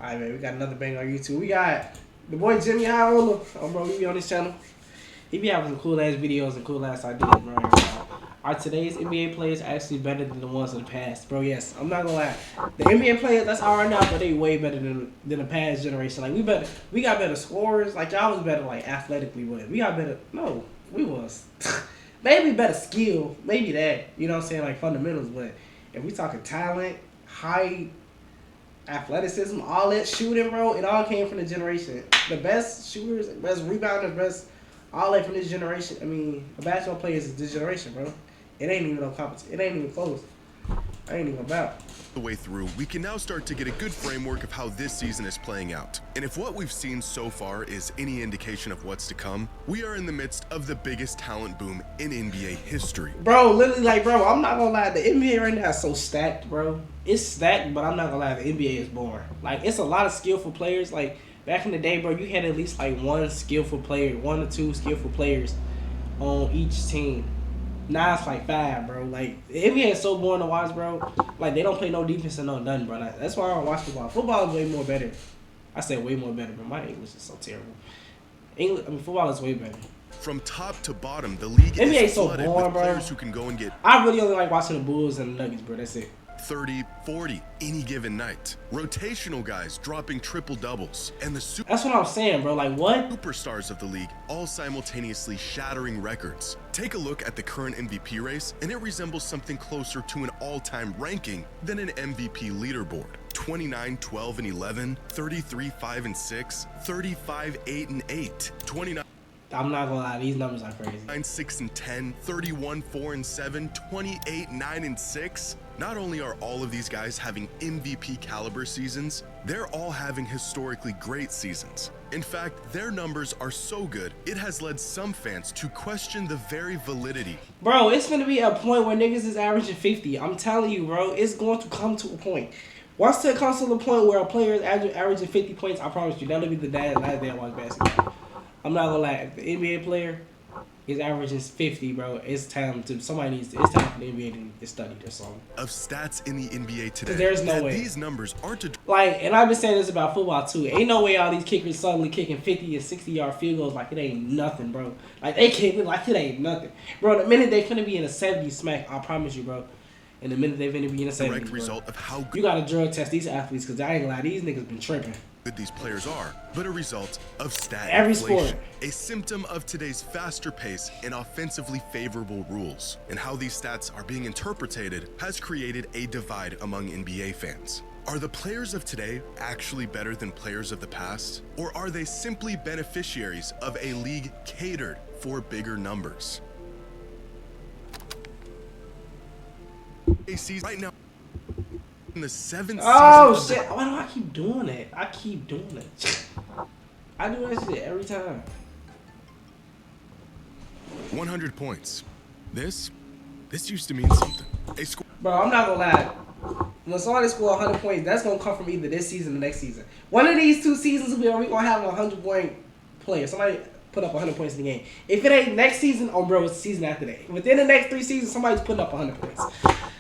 Alright, man, we got another bang on YouTube. We got the boy Jimmy Howell. Oh, bro, he be on this channel. He be having some cool ass videos and cool ass ideas, bro. Are today's NBA players actually better than the ones of the past? Bro, yes. I'm not gonna lie. The NBA players that's out right now, but they way better than the past generation. Like, we got better scorers. Like, y'all was better, like, athletically, but we got better. No, we was. Maybe better skill. Maybe that. You know what I'm saying? Like, fundamentals. But if we talking talent, height, athleticism, all that shooting, bro, it all came from the generation. The best shooters, best rebounders, best all that from this generation. I mean, the basketball players is this generation, bro. It ain't even no competition. It ain't even close. I ain't even about. The way through, we can now start to get a good framework of how this season is playing out. And if what we've seen so far is any indication of what's to come, we are in the midst of the biggest talent boom in NBA history. Bro, literally, like, bro, I'm not gonna lie. The NBA right now is so stacked, bro. It's stacked, but I'm not gonna lie. The NBA is boring. Like, it's a lot of skillful players. Like, back in the day, bro, you had at least, like, one or two skillful players on each team. Now it's like 5, bro. Like, the NBA is so boring to watch, bro. Like, they don't play no defense and no nothing, bro. That's why I don't watch football. Football is way more better. I say way more better, but my English is so terrible. Football is way better. From top to bottom, the league NBA is so flooded boring, with bro. players who can go and get I really only like watching the Bulls and the Nuggets, bro. That's it. 30, 40 any given night. Rotational guys dropping triple doubles, and the That's what I'm saying, bro. Like, what? superstars of the league all simultaneously shattering records. Take a look at the current MVP race, and it resembles something closer to an all-time ranking than an MVP leaderboard. 29, 12, and 11, 33, 5, and 6, 35, 8, and 8, 29. I'm not gonna lie, these numbers are crazy. 9, 6, and 10, 31, 4, and 7, 28, 9, and 6. Not only are all of these guys having MVP caliber seasons, they're all having historically great seasons. In fact, their numbers are so good, it has led some fans to question the very validity. Bro, it's gonna be a point where niggas is averaging 50. I'm telling you, bro, it's going to come to a point. Once it comes to the point where a player is averaging 50 points, I promise you, that'll be the last day I watch basketball. I'm not gonna lie, if the NBA player is averaging 50, bro, it's time for the NBA to study this song. Of stats in the NBA today, there's no way these numbers aren't like, and I've been saying this about football too. Ain't no way all these kickers suddenly kicking 50 and 60-yard field goals like it ain't nothing, bro. Like, they kicking like it ain't nothing, bro. The minute they finna be in a 70 smack, I promise you, bro. And the minute they finna be in a 70, direct result of how good you gotta drug test these athletes, because I ain't gonna lie, these niggas been tripping. these players are, but a result of stat Every inflation, sport. a symptom of today's faster pace and offensively favorable rules. And how these stats are being interpreted has created a divide among NBA fans. Are the players of today actually better than players of the past? Or are they simply beneficiaries of a league catered for bigger numbers? Right now, in the 7th Oh season shit! Why do I keep doing it? I keep doing it. I do that shit every time. 100 points. This used to mean something. A score. Bro, I'm not gonna lie. When somebody score 100 points, that's gonna come from either this season or next season. One of these two seasons, we gonna have a 100-point player. Somebody put up 100 points in the game. If it ain't next season, oh bro, it's the season after that. Within the next 3 seasons, somebody's putting up 100 points.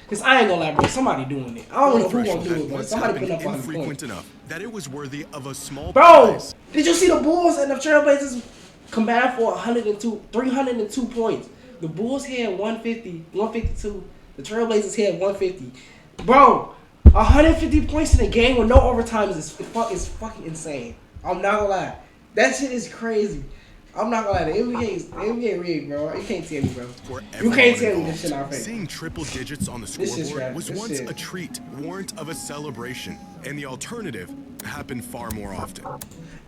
Cause I ain't gonna lie, bro. Somebody doing it. I don't know who gonna do it, but somebody putting up 100 points. Infrequent enough that it was worthy of a small Bro, prize. did you see the Bulls and the Trailblazers combined for 302 points? The Bulls had 150, 152. The Trailblazers had 150. Bro, 150 points in a game with no overtime is fucking insane. I'm not gonna lie. That shit is crazy. I'm not gonna lie. The NBA rigged, bro. You can't tell me, bro. You can't tell me this shit out face. Seeing triple digits on the scoreboard was once a treat, warrant of a celebration, and the alternative happened far more often.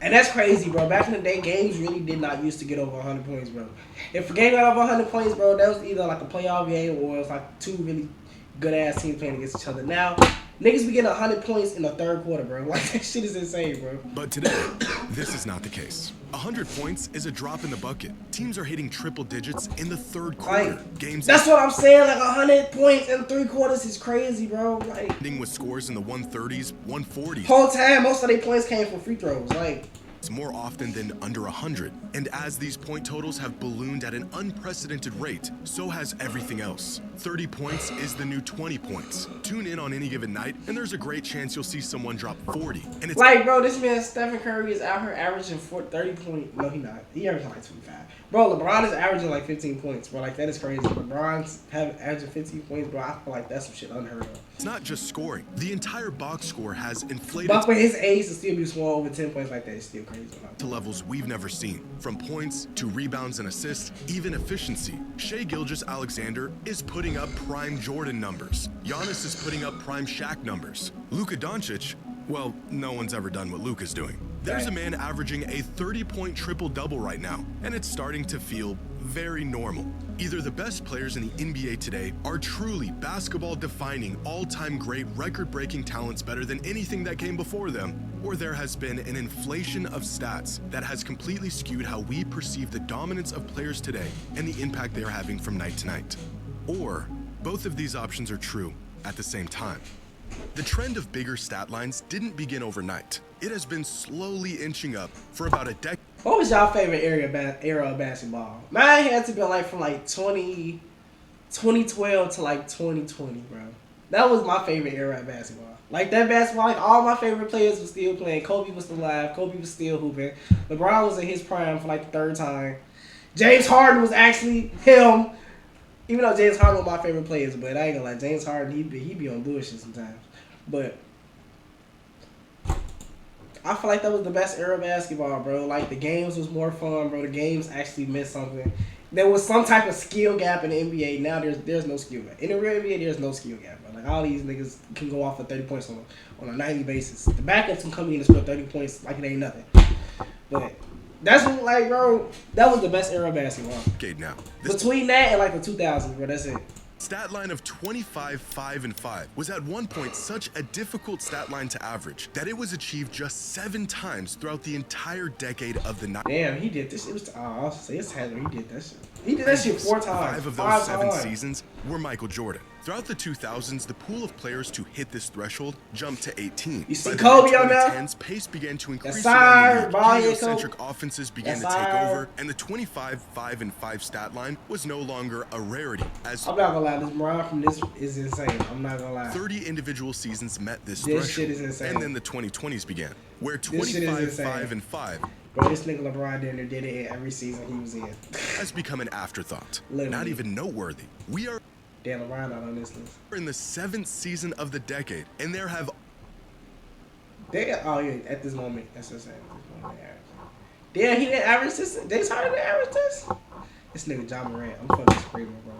And that's crazy, bro. Back in the day, games really did not used to get over 100 points, bro. If a game got over 100 points, bro, that was either like a playoff game or it was like 2 really good-ass teams playing against each other. Now, niggas be getting 100 points in the third quarter, bro. Like, that shit is insane, bro. But today, this is not the case. 100 points is a drop in the bucket. Teams are hitting triple digits in the third quarter. Like, Games that's what I'm saying. Like, 100 points in 3 quarters is crazy, bro. Like, ending with scores in the 130s, 140s. whole time, most of their points came from free throws. Like, more often than under 100. And as these point totals have ballooned at an unprecedented rate, so has everything else. 30 points is the new 20 points. Tune in on any given night, and there's a great chance you'll see someone drop 40. And it's like, bro, this man Stephen Curry is out here averaging 30 points. No, he not. He averaging like 25. Bro, LeBron is averaging like 15 points, bro. Like, that is crazy. LeBron's averaging 15 points, bro. I feel like that's some shit unheard of. It's not just scoring. The entire box score has inflated. But for his age to still be scoring over 10 points like that is still crazy. To levels we've never seen. From points to rebounds and assists, even efficiency. Shai Gilgeous-Alexander is putting up prime Jordan numbers. Giannis is putting up prime Shaq numbers. Luka Doncic, well, no one's ever done what Luka's doing. There's a man averaging a 30-point triple-double right now, and it's starting to feel very normal. Either the best players in the NBA today are truly basketball-defining, all-time great, record-breaking talents better than anything that came before them, or there has been an inflation of stats that has completely skewed how we perceive the dominance of players today and the impact they are having from night to night. Or both of these options are true at the same time. The trend of bigger stat lines didn't begin overnight. It has been slowly inching up for about a decade. What was y'all favorite era of basketball? Mine had to be like from like 2012 to like 2020, bro. That was my favorite era of basketball. Like, that basketball, like, all my favorite players were still playing. Kobe was still alive. Kobe was still hooping. LeBron was in his prime for like the third time. James Harden was actually him. Even though James Harden was my favorite players, but I ain't gonna lie, James Harden, he be on bullshit sometimes. But I feel like that was the best era of basketball, bro. Like, the games was more fun, bro. The games actually meant something. There was some type of skill gap in the NBA. Now there's no skill gap. In the real NBA, there's no skill gap, bro. Like, all these niggas can go off for 30 points on a nightly basis. The backups can come in and score 30 points like it ain't nothing. But that's what, like, bro, that was the best era of basketball. Okay, now. Between that and like the 2000s, bro, that's it. Stat line of 25, 5, and 5 was at one point such a difficult stat line to average that it was achieved just 7 times throughout the entire decade of the 90s. Damn, he did this. It was, I'll say it's Heather. He did that shit. He did that shit 4 times. 5 of those 7 seasons were Michael Jordan. Throughout the 2000s, the pool of players to hit this threshold jumped to 18. You see Kobe on there? By the 2010s, pace began to increase. Yes, sir. Heliocentric offenses began yes, to take sir. over, and the 25, 5, and 5 stat line was no longer a rarity. As I'm not gonna lie, this Mariah from this is insane. I'm not gonna lie. 30 individual seasons met this This threshold, shit is insane. and then the 2020s began, where This shit is 25, insane. 5, and 5 Bro, this nigga LeBron did it in every season he was in. has become an afterthought, Literally. not even noteworthy. We are Damn, LeBron not on this list. in the 7th season of the decade, and there have Oh yeah, at this moment, that's insane. Damn, he didn't average this. James Harden didn't average this. This nigga John Morant, I'm fucking screaming, bro.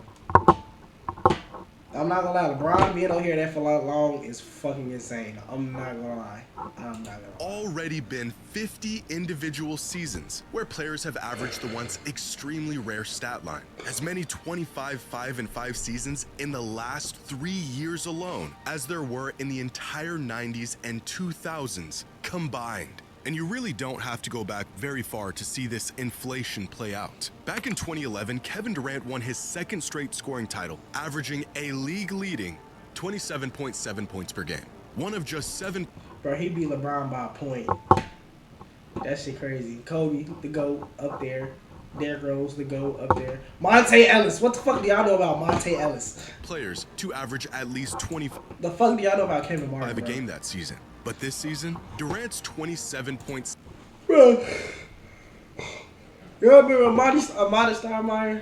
I'm not gonna lie, LeBron being on here that for long is fucking insane. I'm not gonna lie. I'm not gonna lie. already been 50 individual seasons where players have averaged the once extremely rare stat line. As many 25, 5, and 5 seasons in the last 3 years alone as there were in the entire 90s and 2000s combined. And you really don't have to go back very far to see this inflation play out. Back in 2011, Kevin Durant won his 2nd straight scoring title, averaging a league-leading 27.7 points per game. One of just 7. Bro, he beat LeBron by a point. That shit crazy. Kobe, the GOAT, up there. Derrick Rose, the GOAT, up there. Monte Ellis. What the fuck do y'all know about Monte Ellis? Players to average at least 25 The fuck do y'all know about Kevin Martin, a game that season. But this season, Durant's 27 points. Bro, you remember Amari Stoudemire?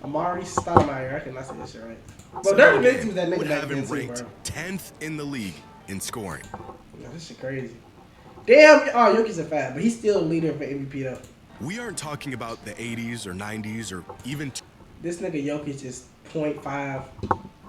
Amari Stoudemire. I cannot say that shit right. But there been teams that nigga would back have then him too, ranked bro. 10th in the league in scoring. Yeah, this shit crazy. Damn, oh, Jokic's a fat, but he's still a leader for MVP though. We aren't talking about the 80s or 90s or even This nigga Jokic is 0.5.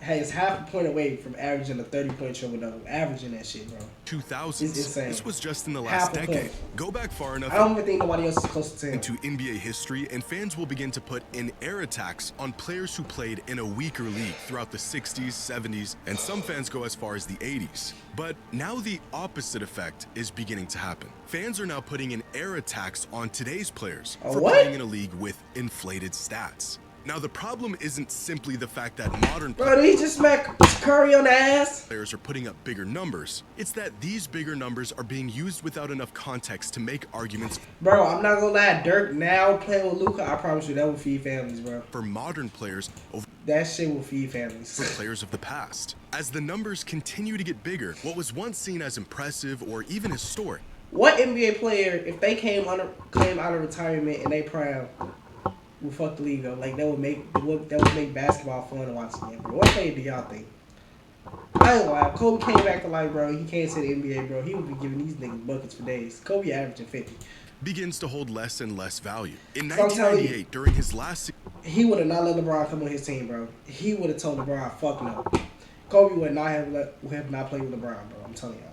Is half a point away from averaging a 30-point triple-double. Averaging that shit, bro. 2000s. It's insane. This was just in the Half last a decade. point. Go back far enough I don't even think nobody else is close to 10. into NBA history, and fans will begin to put an air attacks on players who played in a weaker league throughout the 60s, 70s, and some fans go as far as the 80s. But now the opposite effect is beginning to happen. Fans are now putting an air attacks on today's players for what? playing in a league with inflated stats. Now, the problem isn't simply the fact that modern Bro, did he just smack Curry on the ass? players are putting up bigger numbers. It's that these bigger numbers are being used without enough context to make arguments. Bro, I'm not gonna lie. Dirk now playing with Luka, I promise you that will feed families, bro. For modern players over That shit will feed families. for players of the past. As the numbers continue to get bigger, what was once seen as impressive or even historic. What NBA player, if they came out of retirement in they prime, would fuck the league up? Like that would make basketball fun to watch again, bro. What player do y'all think? I ain't gonna lie. Kobe came back to life, bro. He came to the NBA, bro. He would be giving these niggas buckets for days. Kobe averaging 50. Begins to hold less and less value. In So I'm telling you, 1998, during his last he would have not let LeBron come on his team, bro. He would have told LeBron, fuck no. Kobe would not have not played with LeBron, bro. I'm telling y'all.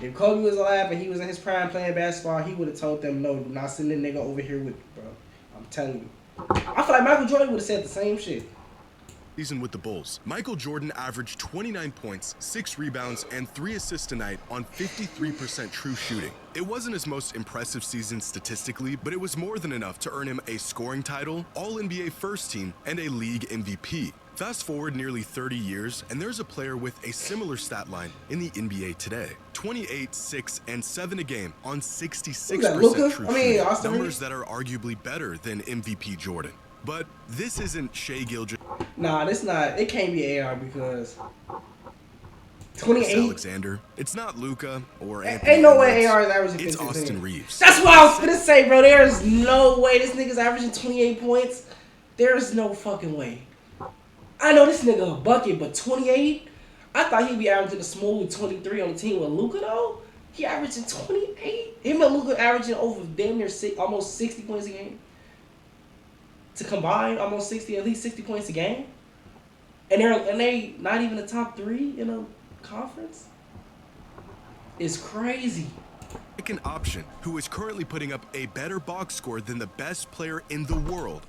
If Kobe was alive and he was in his prime playing basketball, he would have told them, no, do not send the nigga over here with me, bro. I'm telling you. I feel like Michael Jordan would have said the same shit. season with the Bulls, Michael Jordan averaged 29 points, 6 rebounds, and 3 assists a night on 53% true shooting. It wasn't his most impressive season statistically, but it was more than enough to earn him a scoring title, All-NBA First Team, and a league MVP. Fast forward nearly 30 years, and there's a player with a similar stat line in the NBA today. 28, 6, and 7 a game on 66% true shooting, numbers that are arguably better than MVP Jordan. But this isn't Shai Gilgeous. Nah, this not. It can't be AR because 28. Alexander. It's not Luka or Anthony. Ain't no way AR is averaging 50. It's Austin Reeves. That's what I was gonna say, bro. There is no way this nigga's averaging 28 points. There is no fucking way. I know this nigga a bucket, but 28? I thought he'd be averaging a smooth 23 on the team with Luka though. He averaging 28. Him and Luka averaging over damn near almost 60 points a game. To combine almost 60, at least 60 points a game. And they not even the top 3 in a conference. It's crazy. Second option, who is currently putting up a better box score than the best player in the world.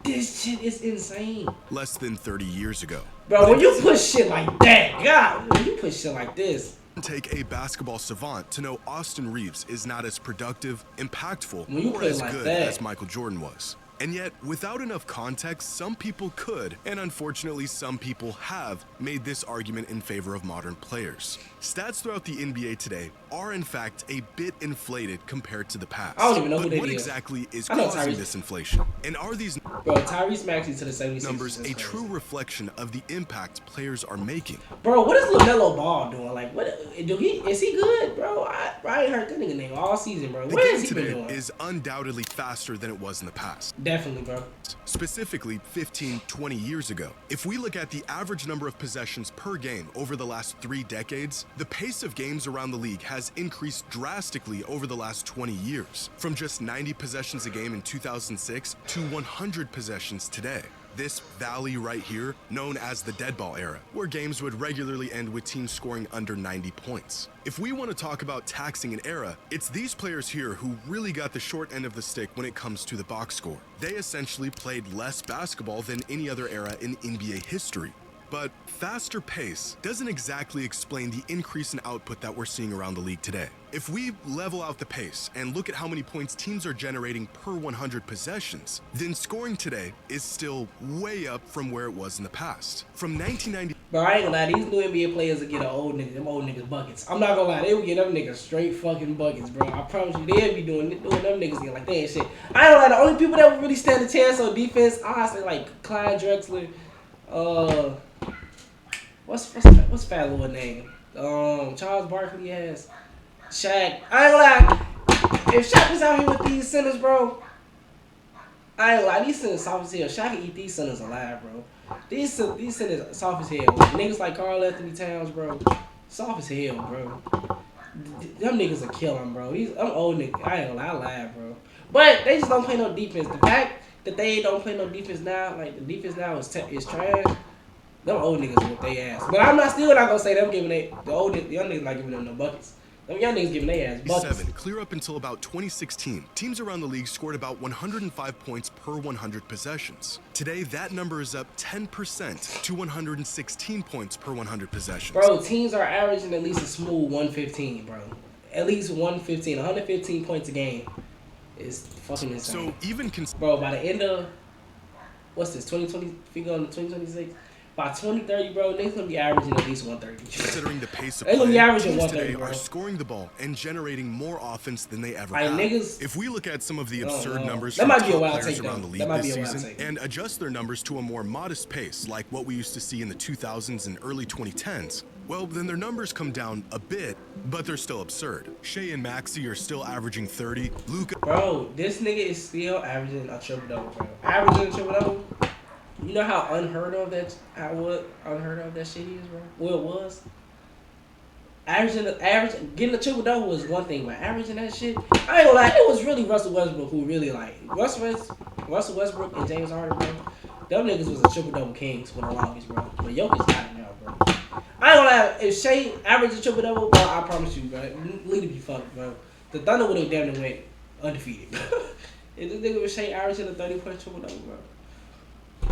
This shit is insane. Less than 30 years ago. Bro, when you put shit like that, God, when you put shit like this. Take a basketball savant to know Austin Reeves is not as productive, impactful, or as as good as Michael Jordan was. And yet, without enough context, some people could, and unfortunately some people have, made this argument in favor of modern players. Stats throughout the NBA today are in fact a bit inflated compared to the past. I don't even know who that is. What exactly is causing this inflation? And are these Tyrese Maxey to the 76ers numbers a true reflection of the impact players are making? Bro, what is LaMelo Ball doing? Like, what is he good, bro? I ain't heard that nigga name all season, bro. What is he been doing? Is undoubtedly faster than it was in the past. Definitely, bro. Specifically 15, 20 years ago. If we look at the average number of possessions per game over the last 3 decades, the pace of games around the league has increased drastically over the last 20 years, from just 90 possessions a game in 2006 to 100 possessions today. This valley right here, known as the dead ball era, where games would regularly end with teams scoring under 90 points. If we want to talk about taxing an era, it's these players here who really got the short end of the stick when it comes to the box score. They essentially played less basketball than any other era in NBA history. But faster pace doesn't exactly explain the increase in output that we're seeing around the league today. If we level out the pace and look at how many points teams are generating per 100 possessions, then scoring today is still way up from where it was in the past. From 1990. Bro, I ain't gonna lie, these new NBA players will get them old niggas buckets. I'm not gonna lie, they will get them niggas straight fucking buckets, bro. I promise you, they'll be doing them niggas get like that and shit. I ain't gonna lie, the only people that would really stand a chance on defense, I say like Clyde Drexler, what's fat little name? Charles Barkley has Shaq. I ain't gonna lie. If Shaq was out here with these centers, bro, I ain't gonna lie. These centers soft as hell. Shaq can eat these centers alive, bro. These centers soft as hell. Niggas like Karl Anthony Towns, bro, soft as hell, bro. Them niggas are killing, bro. I'm old nigga. I ain't gonna lie, I laugh, bro. But they just don't play no defense. The fact that they don't play no defense now, like the defense now is trash. Them old niggas with their ass. But I'm still not gonna say them giving the young niggas not giving them no buckets. Them young niggas giving their ass buckets. Clear up until about 2016, teams around the league scored about 105 points per 100 possessions. Today, that number is up 10% to 116 points per 100 possessions. Bro, teams are averaging at least a smooth 115, bro. At least 115 points a game is fucking insane. So even bro, by the end of what's this, 2020, if we go into 2026, by 2030, bro, niggas gonna be averaging at least 130. Considering the pace of They gonna be play, averaging teams 130, today bro. are scoring the ball and generating more offense than they ever Like, have. niggas, If we look at some of the absurd numbers that from might be a top wild players take, around though. the league That might this be a wild season take. and adjust their numbers to a more modest pace, like what we used to see in the 2000s and early 2010s, well, then their numbers come down a bit, but they're still absurd. Shea and Maxey are still averaging 30. Luka. Bro, this nigga is still averaging a triple double, bro. Averaging a triple double. You know how unheard of that shit is, bro? Well, it was. Getting a triple double was one thing, but averaging that shit, I ain't gonna lie, it was really Russell Westbrook who really like Russell Westbrook and James Harden, bro. Them niggas was a triple double kings for the longest, bro. But Jokic got it now, bro. I ain't gonna lie, if Shea averaged a triple double, bro, I promise you, bro, leave it be fucked, bro. The Thunder would have damn near went undefeated, bro. If this nigga was Shea averaging a 30-point triple double, bro.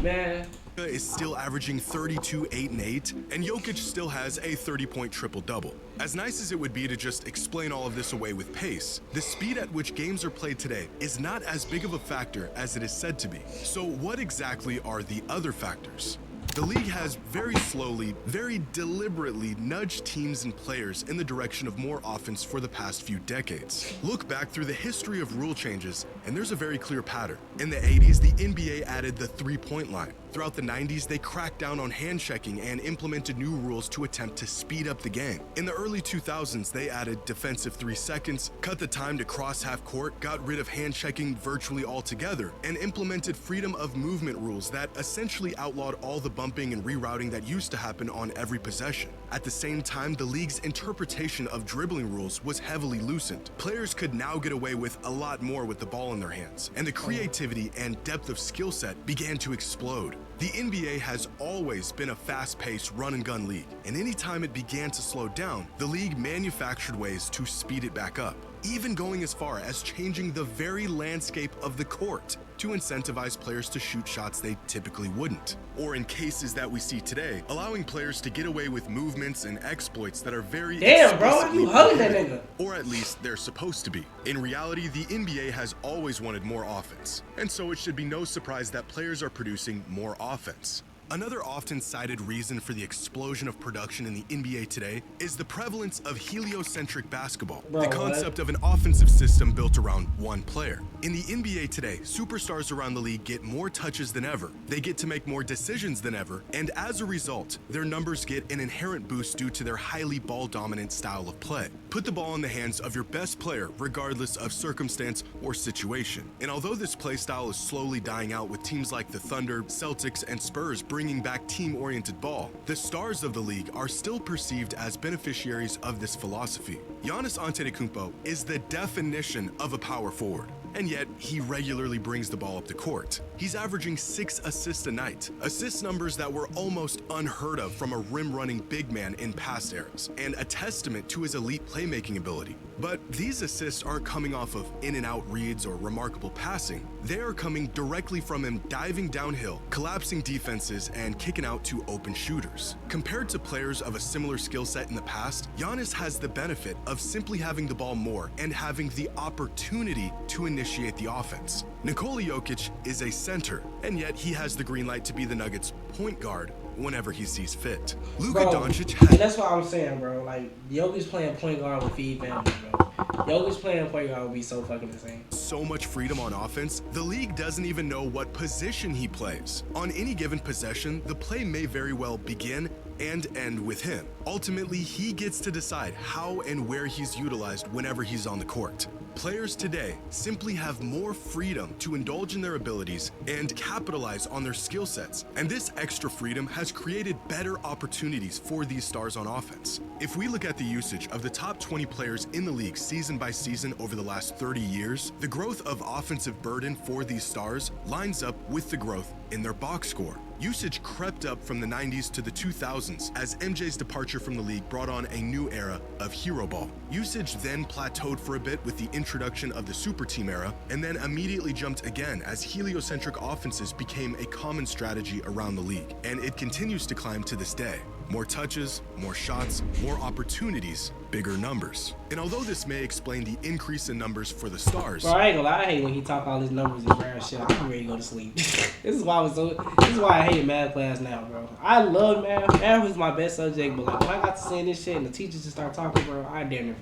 Man. Is still averaging 32, 8, and 8, and Jokic still has a 30-point triple-double. As nice as it would be to just explain all of this away with pace, the speed at which games are played today is not as big of a factor as it is said to be. So what exactly are the other factors? The league has very slowly, very deliberately nudged teams and players in the direction of more offense for the past few decades. Look back through the history of rule changes, and there's a very clear pattern. In the 80s, the NBA added the three-point line. Throughout the 90s, they cracked down on hand checking and implemented new rules to attempt to speed up the game. In the early 2000s, they added defensive 3 seconds, cut the time to cross half court, got rid of hand checking virtually altogether, and implemented freedom of movement rules that essentially outlawed all the bumping and rerouting that used to happen on every possession. At the same time, the league's interpretation of dribbling rules was heavily loosened. Players could now get away with a lot more with the ball in their hands, and the creativity and depth of skill set began to explode. The NBA has always been a fast-paced run-and-gun league, and anytime it began to slow down, the league manufactured ways to speed it back up, even going as far as changing the very landscape of the court to incentivize players to shoot shots they typically wouldn't. Or in cases that we see today, allowing players to get away with movements and exploits that are very damn, bro, why you hugging that nigga? Or at least they're supposed to be. In reality, the NBA has always wanted more offense, and so it should be no surprise that players are producing more offense. Another often cited reason for the explosion of production in the NBA today is the prevalence of heliocentric basketball, the concept of an offensive system built around one player. In the NBA today, superstars around the league get more touches than ever, they get to make more decisions than ever, and as a result, their numbers get an inherent boost due to their highly ball-dominant style of play. Put the ball in the hands of your best player regardless of circumstance or situation. And although this play style is slowly dying out with teams like the Thunder, Celtics, and Spurs bringing back team-oriented ball, the stars of the league are still perceived as beneficiaries of this philosophy. Giannis Antetokounmpo is the definition of a power forward, and yet he regularly brings the ball up the court. He's averaging 6 assists a night, assist numbers that were almost unheard of from a rim-running big man in past eras, and a testament to his elite playmaking ability. But these assists aren't coming off of in-and-out reads or remarkable passing. They are coming directly from him diving downhill, collapsing defenses, and kicking out to open shooters. Compared to players of a similar skill set in the past, Giannis has the benefit of simply having the ball more and having the opportunity to initiate the offense. Nikola Jokic is a center, and yet he has the green light to be the Nuggets' point guard whenever he sees fit. Luka Doncic has... And that's what I'm saying, bro. Like, Jokic's playing point guard with Feed Family, bro. Jokic's playing point guard would be so fucking insane. So much freedom on offense, the league doesn't even know what position he plays. On any given possession, the play may very well begin and end with him. Ultimately, he gets to decide how and where he's utilized whenever he's on the court. Players today simply have more freedom to indulge in their abilities and capitalize on their skill sets, and this extra freedom has created better opportunities for these stars on offense. If we look at the usage of the top 20 players in the league season by season over the last 30 years, the growth of offensive burden for these stars lines up with the growth in their box score. Usage crept up from the 90s to the 2000s as MJ's departure from the league brought on a new era of hero ball. Usage then plateaued for a bit with the introduction of the super team era, and then immediately jumped again as heliocentric offenses became a common strategy around the league, and it continues to climb to this day. More touches, more shots, more opportunities, bigger numbers. And although this may explain the increase in numbers for the stars, Bro, I ain't gonna lie, I hate when he talk all his numbers and rare shit. I'm ready to go to sleep. This is why I hate math class now, bro. I love math. Math was my best subject, but like when I got to saying this shit and the teachers just start talking, bro, I damn near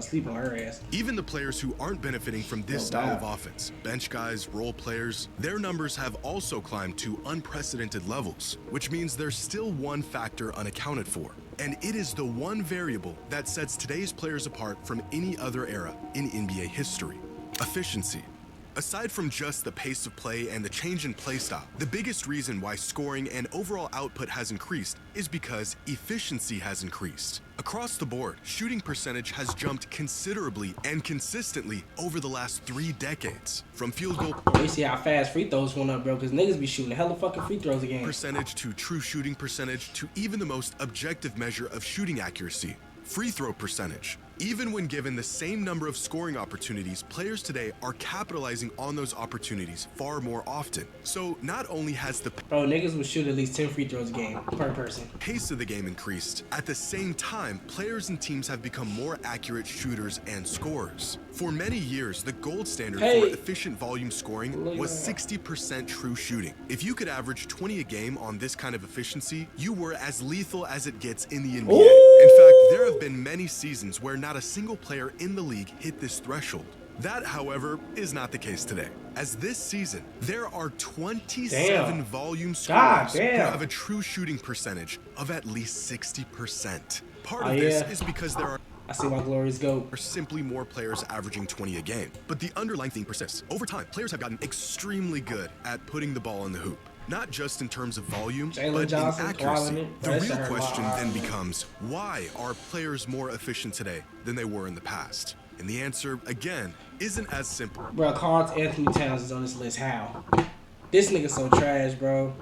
sleep on her ass. even the players who aren't benefiting from this style of offense, bench guys, role players, their numbers have also climbed to unprecedented levels, which means there's still one factor unaccounted for. And it is the one variable that sets today's players apart from any other era in NBA history: efficiency. Aside from just the pace of play and the change in play style, the biggest reason why scoring and overall output has increased is because efficiency has increased. Across the board, shooting percentage has jumped considerably and consistently over the last 3 decades. From field goal You see how fast free throws went up, bro, because niggas be shooting hella fucking free throws again. percentage to true shooting percentage to even the most objective measure of shooting accuracy, free throw percentage. Even when given the same number of scoring opportunities, players today are capitalizing on those opportunities far more often. So not only has the Bro, niggas would shoot at least 10 free throws a game per person. pace of the game increased, at the same time, players and teams have become more accurate shooters and scorers. For many years, the gold standard for efficient volume scoring was 60% true shooting. If you could average 20 a game on this kind of efficiency, you were as lethal as it gets in the NBA. In fact, there have been many seasons where not a single player in the league hit this threshold. That, however, is not the case today. As this season, there are 27 volume scorers who have a true shooting percentage of at least 60%. Part of this is because there are I see my glorious goat. simply more players averaging 20 a game. But the underlying theme persists. Over time, players have gotten extremely good at putting the ball in the hoop. Not just in terms of volume, but in accuracy. The real question then becomes, why are players more efficient today than they were in the past? And the answer, again, isn't as simple. Bro, Carl Anthony Towns is on this list. How? This nigga so trash, bro.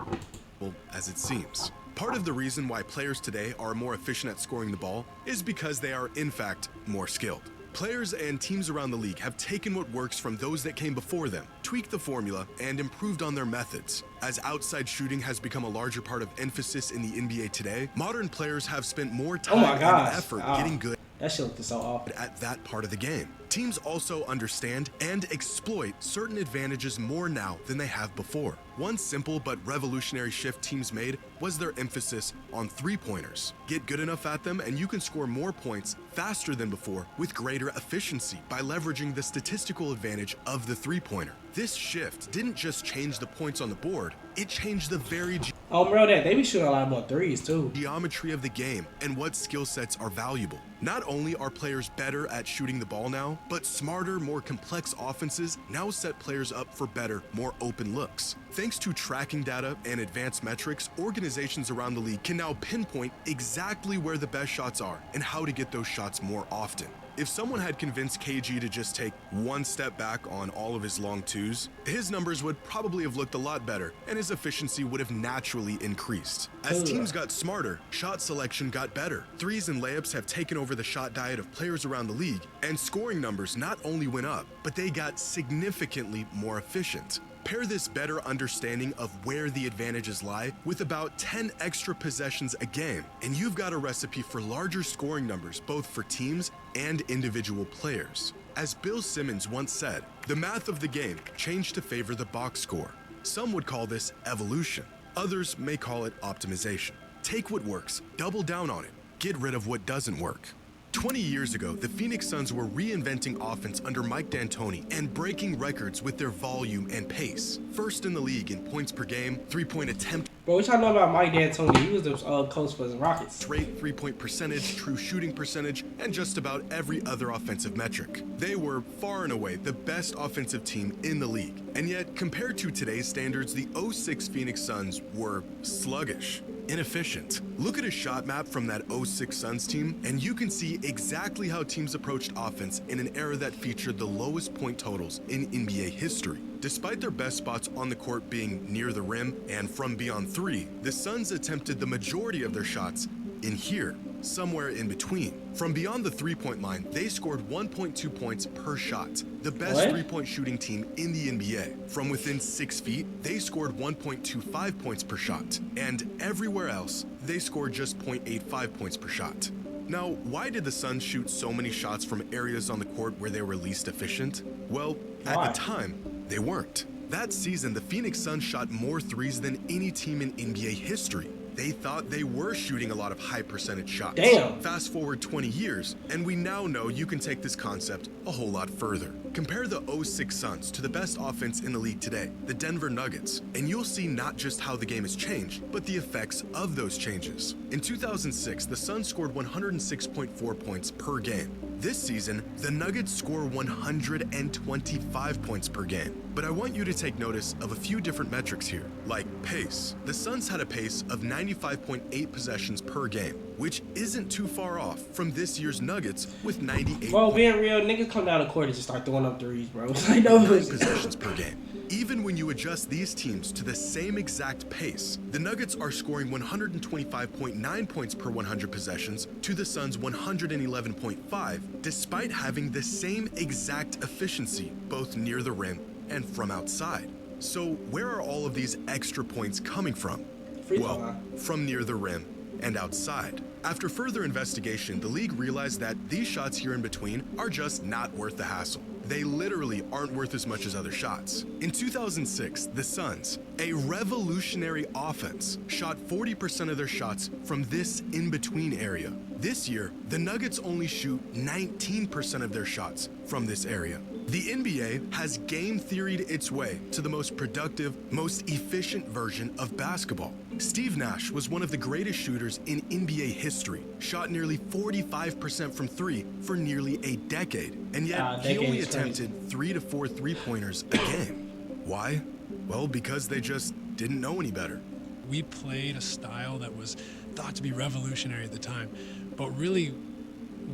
As it seems. Part of the reason why players today are more efficient at scoring the ball is because they are, in fact, more skilled. Players and teams around the league have taken what works from those that came before them, tweaked the formula, and improved on their methods. As outside shooting has become a larger part of emphasis in the NBA today, modern players have spent more time and effort getting good that shit looked so off at that part of the game. Teams also understand and exploit certain advantages more now than they have before. One simple but revolutionary shift teams made was their emphasis on three-pointers. Get good enough at them and you can score more points faster than before with greater efficiency by leveraging the statistical advantage of the three-pointer. This shift didn't just change the points on the board, it changed the very bro, they be shooting a lot more threes too. Geometry of the game and what skill sets are valuable. Not only are players better at shooting the ball now, but smarter, more complex offenses now set players up for better, more open looks. Thanks to tracking data and advanced metrics, organizations around the league can now pinpoint exactly where the best shots are and how to get those shots more often. If someone had convinced KG to just take one step back on all of his long twos, his numbers would probably have looked a lot better and his efficiency would have naturally increased. As teams got smarter, shot selection got better. Threes and layups have taken over the shot diet of players around the league, and scoring numbers not only went up, but they got significantly more efficient. Pair this better understanding of where the advantages lie with about 10 extra possessions a game, and you've got a recipe for larger scoring numbers both for teams and individual players. As Bill Simmons once said, the math of the game changed to favor the box score. Some would call this evolution. Others may call it optimization. Take what works, double down on it, get rid of what doesn't work. 20 years ago, the Phoenix Suns were reinventing offense under Mike D'Antoni and breaking records with their volume and pace. First in the league in points per game, three-point attempt. Bro, what y'all know about Mike D'Antoni? He was the coach for the Rockets. Rate, three-point percentage, true shooting percentage, and just about every other offensive metric. They were far and away the best offensive team in the league. And yet, compared to today's standards, the 06 Phoenix Suns were sluggish, inefficient. Look at a shot map from that 06 Suns team, and you can see exactly how teams approached offense in an era that featured the lowest point totals in NBA history. Despite their best spots on the court being near the rim and from beyond three, the Suns attempted the majority of their shots in here, somewhere in between. From beyond the three-point line, they scored 1.2 points per shot, the best three-point shooting team in the NBA. From within 6 feet, they scored 1.25 points per shot, and everywhere else, they scored just 0.85 points per shot. Now, why did the Suns shoot so many shots from areas on the court where they were least efficient? Well, at the time, they weren't. That season, the Phoenix Suns shot more threes than any team in NBA history. They thought they were shooting a lot of high percentage shots. Damn. Fast forward 20 years, and we now know you can take this concept a whole lot further. Compare the 06 Suns to the best offense in the league today, the Denver Nuggets, and you'll see not just how the game has changed, but the effects of those changes. In 2006, the Suns scored 106.4 points per game. This season, the Nuggets score 125 points per game. But I want you to take notice of a few different metrics here, like pace. The Suns had a pace of 95.8 possessions per game, which isn't too far off from this year's Nuggets with 98. Bro, being real, niggas come down the court and just start throwing up threes, bro. Like, no possessions per game. Even when you adjust these teams to the same exact pace, the Nuggets are scoring 125.9 points per 100 possessions to the Suns' 111.5, despite having the same exact efficiency, both near the rim and from outside. So where are all of these extra points coming from? Well, from near the rim and outside. After further investigation, the league realized that these shots here in between are just not worth the hassle. They literally aren't worth as much as other shots. In 2006, the Suns, a revolutionary offense, shot 40% of their shots from this in-between area. This year, the Nuggets only shoot 19% of their shots from this area. The NBA has game theoried its way to the most productive, most efficient version of basketball. Steve Nash was one of the greatest shooters in NBA history, shot nearly 45% from three for nearly a decade, and yet he only attempted 3 to 4 three-pointers a game. Why? Well, because they just didn't know any better. We played a style that was thought to be revolutionary at the time, but really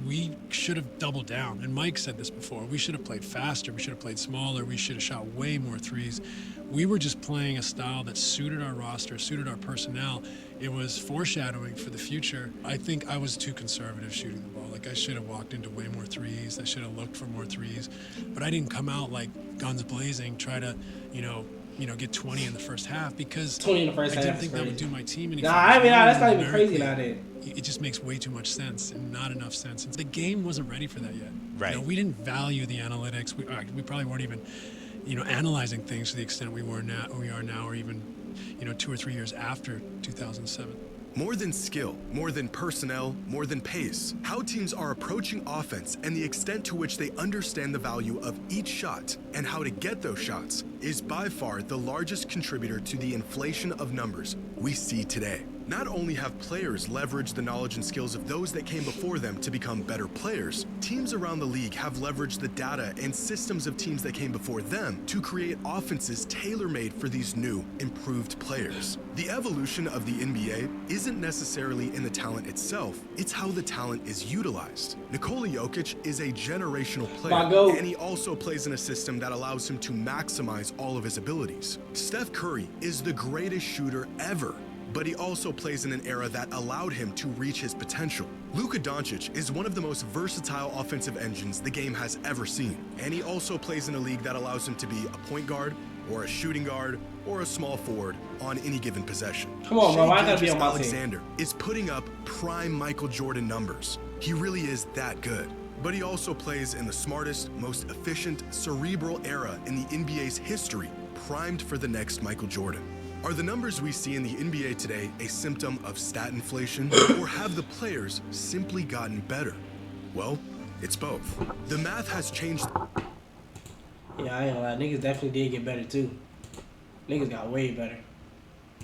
we should have doubled down. And Mike said this before, we should have played faster, we should have played smaller, we should have shot way more threes. We were just playing a style that suited our roster, suited our personnel. It was foreshadowing for the future. I think I was too conservative shooting the ball. Like, I should have walked into way more threes, I should have looked for more threes, but I didn't come out like guns blazing, try to, get 20 in the first half, because 20 in the first half I didn't think that would do my team any favors. That's not even crazy nowadays. It just makes way too much sense and not enough sense. And the game wasn't ready for that yet. Right. We didn't value the analytics. We probably weren't even, analyzing things to the extent we are now, or even, 2 or 3 years after 2007. More than skill, more than personnel, more than pace, how teams are approaching offense and the extent to which they understand the value of each shot and how to get those shots is by far the largest contributor to the inflation of numbers we see today. Not only have players leveraged the knowledge and skills of those that came before them to become better players, teams around the league have leveraged the data and systems of teams that came before them to create offenses tailor-made for these new, improved players. The evolution of the NBA isn't necessarily in the talent itself, it's how the talent is utilized. Nikola Jokic is a generational player, and he also plays in a system that allows him to maximize all of his abilities. Steph Curry is the greatest shooter ever, but he also plays in an era that allowed him to reach his potential. Luka Doncic is one of the most versatile offensive engines the game has ever seen, and he also plays in a league that allows him to be a point guard, or a shooting guard, or a small forward on any given possession. Come on, bro, I gotta be on my Alexander is putting up prime Michael Jordan numbers. He really is that good. But he also plays in the smartest, most efficient, cerebral era in the NBA's history, primed for the next Michael Jordan. Are the numbers we see in the NBA today a symptom of stat inflation, or have the players simply gotten better? Well, it's both. The math has changed. Yeah, I ain't gonna lie. Niggas definitely did get better too. Niggas got way better.